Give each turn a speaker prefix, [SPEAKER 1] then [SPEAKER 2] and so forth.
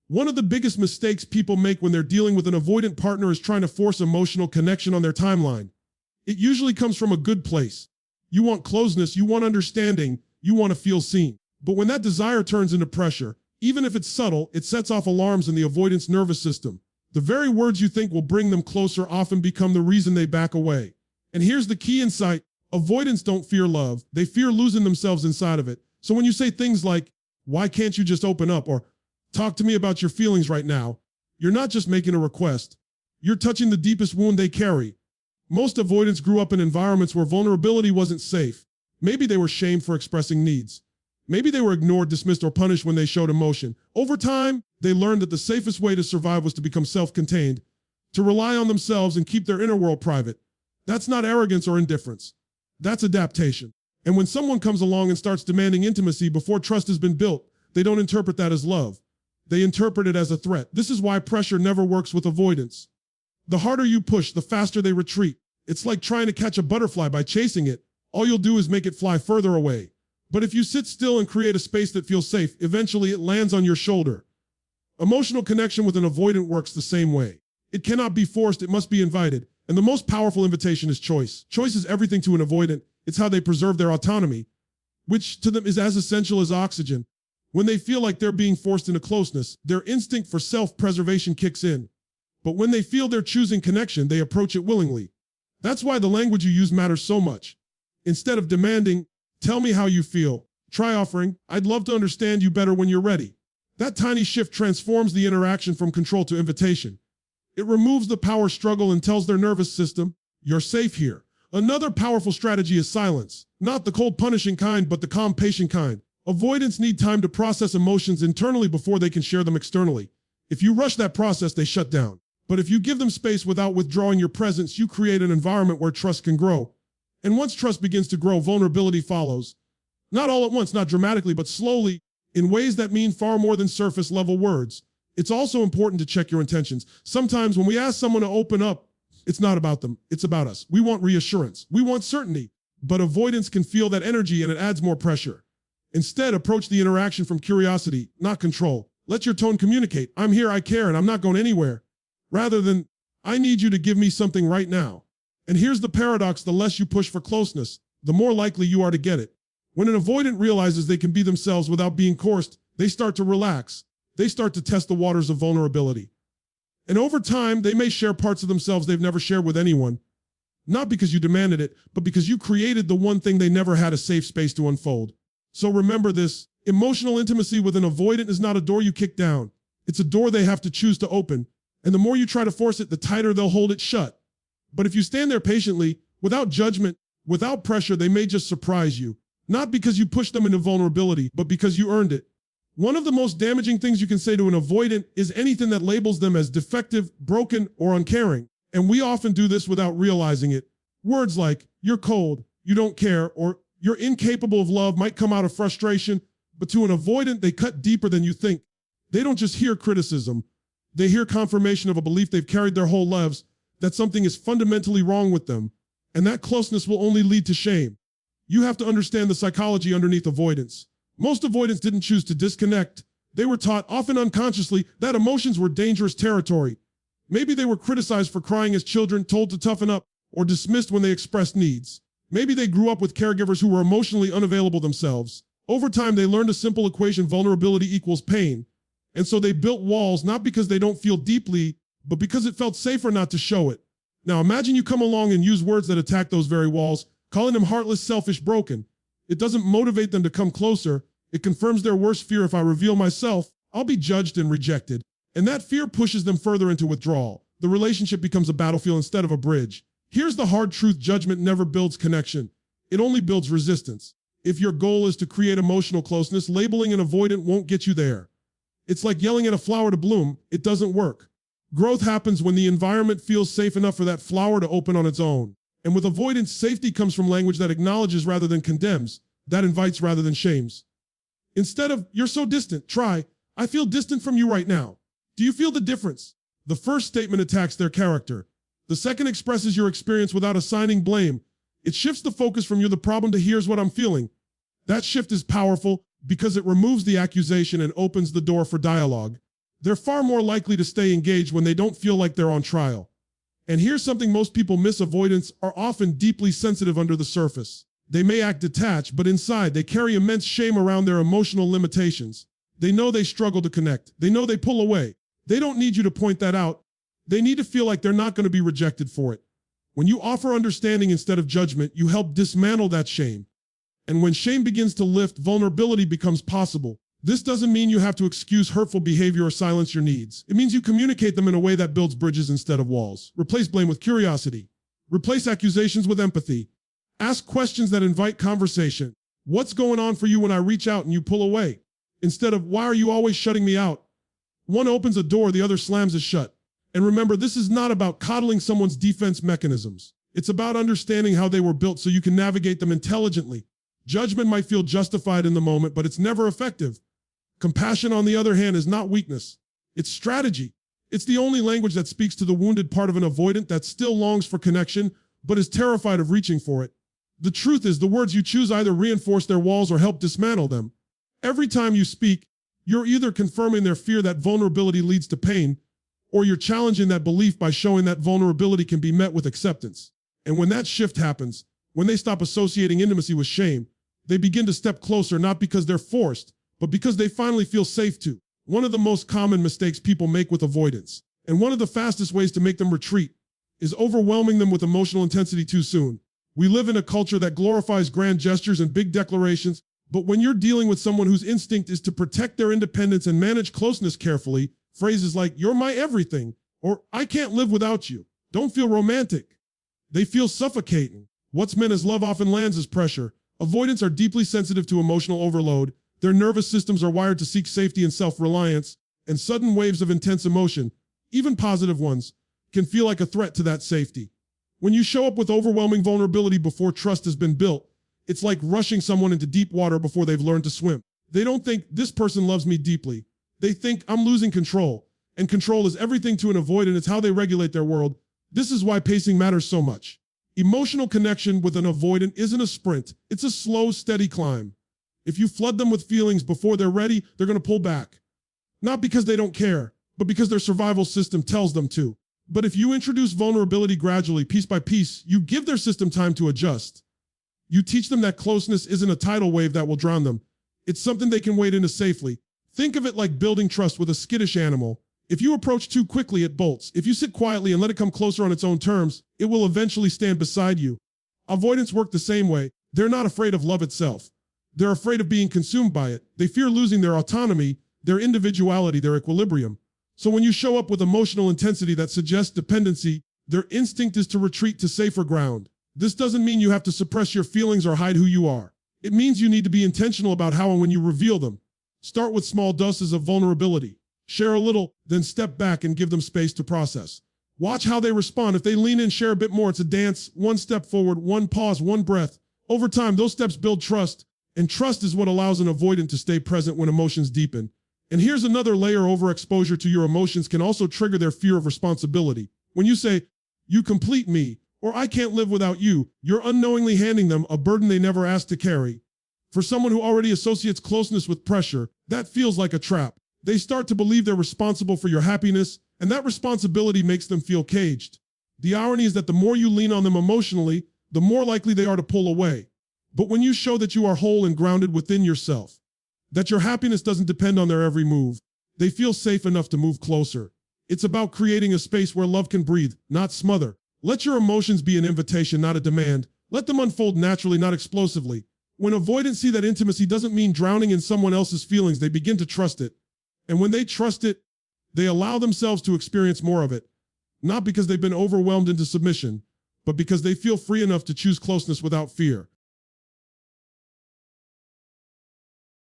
[SPEAKER 1] One of the biggest mistakes people make when they're dealing with an avoidant partner is trying to force emotional connection on their timeline. It usually comes from a good place. You want closeness, you want understanding, you want to feel seen. But when that desire turns into pressure, even if it's subtle, it sets off alarms in the avoidance nervous system. The very words you think will bring them closer often become the reason they back away. And here's the key insight. Avoidants don't fear love. They fear losing themselves inside of it. So when you say things like, "Why can't you just open up?" or "Talk to me about your feelings right now," you're not just making a request. You're touching the deepest wound they carry. Most avoidants grew up in environments where vulnerability wasn't safe. Maybe they were shamed for expressing needs. Maybe they were ignored, dismissed, or punished when they showed emotion. Over time, they learned that the safest way to survive was to become self-contained, to rely on themselves and keep their inner world private. That's not arrogance or indifference. That's adaptation. And when someone comes along and starts demanding intimacy before trust has been built, they don't interpret that as love. They interpret it as a threat. This is why pressure never works with avoidance. The harder you push, the faster they retreat. It's like trying to catch a butterfly by chasing it. All you'll do is make it fly further away. But if you sit still and create a space that feels safe, eventually it lands on your shoulder. Emotional connection with an avoidant works the same way. It cannot be forced, it must be invited. And the most powerful invitation is choice. Choice is everything to an avoidant. It's how they preserve their autonomy, which to them is as essential as oxygen. When they feel like they're being forced into closeness, their instinct for self-preservation kicks in. But when they feel they're choosing connection, they approach it willingly. That's why the language you use matters so much. Instead of demanding, "Tell me how you feel," try offering, "I'd love to understand you better when you're ready." That tiny shift transforms the interaction from control to invitation. It removes the power struggle and tells their nervous system, "You're safe here." Another powerful strategy is silence. Not the cold punishing kind, but the calm patient kind. Avoidants need time to process emotions internally before they can share them externally. If you rush that process, they shut down. But if you give them space without withdrawing your presence, you create an environment where trust can grow. And once trust begins to grow, vulnerability follows. Not all at once, not dramatically, but slowly, in ways that mean far more than surface level words. It's also important to check your intentions. Sometimes when we ask someone to open up, it's not about them, it's about us. We want reassurance, we want certainty, but avoidance can feel that energy and it adds more pressure. Instead, approach the interaction from curiosity, not control. Let your tone communicate, "I'm here, I care, and I'm not going anywhere," rather than, "I need you to give me something right now." And here's the paradox: the less you push for closeness, the more likely you are to get it. When an avoidant realizes they can be themselves without being coerced, they start to relax. They start to test the waters of vulnerability. And over time, they may share parts of themselves they've never shared with anyone. Not because you demanded it, but because you created the one thing they never had a safe space to unfold. So remember this: emotional intimacy with an avoidant is not a door you kick down. It's a door they have to choose to open. And the more you try to force it, the tighter they'll hold it shut. But if you stand there patiently, without judgment, without pressure, they may just surprise you. Not because you pushed them into vulnerability, but because you earned it. One of the most damaging things you can say to an avoidant is anything that labels them as defective, broken, or uncaring. And we often do this without realizing it. Words like, "You're cold," "You don't care," or "You're incapable of love" might come out of frustration, but to an avoidant, they cut deeper than you think. They don't just hear criticism. They hear confirmation of a belief they've carried their whole lives, that something is fundamentally wrong with them. And that closeness will only lead to shame. You have to understand the psychology underneath avoidance. Most avoidants didn't choose to disconnect. They were taught, often unconsciously, that emotions were dangerous territory. Maybe they were criticized for crying as children, told to toughen up, or dismissed when they expressed needs. Maybe they grew up with caregivers who were emotionally unavailable themselves. Over time, they learned a simple equation: vulnerability equals pain. And so they built walls, not because they don't feel deeply, but because it felt safer not to show it. Now imagine you come along and use words that attack those very walls, calling them heartless, selfish, broken. It doesn't motivate them to come closer. It confirms their worst fear: if I reveal myself, I'll be judged and rejected. And that fear pushes them further into withdrawal. The relationship becomes a battlefield instead of a bridge. Here's the hard truth: judgment never builds connection. It only builds resistance. If your goal is to create emotional closeness, labeling an avoidant won't get you there. It's like yelling at a flower to bloom. It doesn't work. Growth happens when the environment feels safe enough for that flower to open on its own. And with avoidance, safety comes from language that acknowledges rather than condemns, that invites rather than shames. Instead of, "You're so distant," try, "I feel distant from you right now. Do you feel the difference?" The first statement attacks their character. The second expresses your experience without assigning blame. It shifts the focus from "you're the problem" to "here's what I'm feeling." That shift is powerful because it removes the accusation and opens the door for dialogue. They're far more likely to stay engaged when they don't feel like they're on trial. And here's something most people miss: avoidants are often deeply sensitive under the surface. They may act detached, but inside they carry immense shame around their emotional limitations. They know they struggle to connect. They know they pull away. They don't need you to point that out. They need to feel like they're not going to be rejected for it. When you offer understanding instead of judgment, you help dismantle that shame. And when shame begins to lift, vulnerability becomes possible. This doesn't mean you have to excuse hurtful behavior or silence your needs. It means you communicate them in a way that builds bridges instead of walls. Replace blame with curiosity. Replace accusations with empathy. Ask questions that invite conversation. What's going on for you when I reach out and you pull away? Instead of, why are you always shutting me out? One opens a door, the other slams it shut. And remember, this is not about coddling someone's defense mechanisms. It's about understanding how they were built so you can navigate them intelligently. Judgment might feel justified in the moment, but it's never effective. Compassion, on the other hand, is not weakness. It's strategy. It's the only language that speaks to the wounded part of an avoidant that still longs for connection, but is terrified of reaching for it. The truth is, the words you choose either reinforce their walls or help dismantle them. Every time you speak, you're either confirming their fear that vulnerability leads to pain, or you're challenging that belief by showing that vulnerability can be met with acceptance. And when that shift happens, when they stop associating intimacy with shame, they begin to step closer, not because they're forced, but because they finally feel safe to. One of the most common mistakes people make with avoidance, and one of the fastest ways to make them retreat, is overwhelming them with emotional intensity too soon. We live in a culture that glorifies grand gestures and big declarations, but when you're dealing with someone whose instinct is to protect their independence and manage closeness carefully, phrases like, "You're my everything," or "I can't live without you," don't feel romantic. They feel suffocating. What's meant as love often lands as pressure. Avoidants are deeply sensitive to emotional overload. Their nervous systems are wired to seek safety and self-reliance, and sudden waves of intense emotion, even positive ones, can feel like a threat to that safety. When you show up with overwhelming vulnerability before trust has been built, it's like rushing someone into deep water before they've learned to swim. They don't think, "This person loves me deeply." They think, "I'm losing control." And control is everything to an avoidant. It's how they regulate their world. This is why pacing matters so much. Emotional connection with an avoidant isn't a sprint. It's a slow, steady climb. If you flood them with feelings before they're ready, they're going to pull back. Not because they don't care, but because their survival system tells them to. But if you introduce vulnerability gradually, piece by piece, you give their system time to adjust. You teach them that closeness isn't a tidal wave that will drown them. It's something they can wade into safely. Think of it like building trust with a skittish animal. If you approach too quickly, it bolts. If you sit quietly and let it come closer on its own terms, it will eventually stand beside you. Avoidants work the same way. They're not afraid of love itself. They're afraid of being consumed by it. They fear losing their autonomy, their individuality, their equilibrium. So when you show up with emotional intensity that suggests dependency, their instinct is to retreat to safer ground. This doesn't mean you have to suppress your feelings or hide who you are. It means you need to be intentional about how and when you reveal them. Start with small doses of vulnerability. Share a little, then step back and give them space to process. Watch how they respond. If they lean in, share a bit more. It's a dance. One step forward, one pause, one breath. Over time, those steps build trust, and trust is what allows an avoidant to stay present when emotions deepen. And here's another layer: overexposure to your emotions can also trigger their fear of responsibility. When you say, "You complete me," or "I can't live without you," you're unknowingly handing them a burden they never asked to carry. For someone who already associates closeness with pressure, that feels like a trap. They start to believe they're responsible for your happiness, and that responsibility makes them feel caged. The irony is that the more you lean on them emotionally, the more likely they are to pull away. But when you show that you are whole and grounded within yourself, that your happiness doesn't depend on their every move, they feel safe enough to move closer. It's about creating a space where love can breathe, not smother. Let your emotions be an invitation, not a demand. Let them unfold naturally, not explosively. When avoidants see that intimacy doesn't mean drowning in someone else's feelings, they begin to trust it. And when they trust it, they allow themselves to experience more of it. Not because they've been overwhelmed into submission, but because they feel free enough to choose closeness without fear.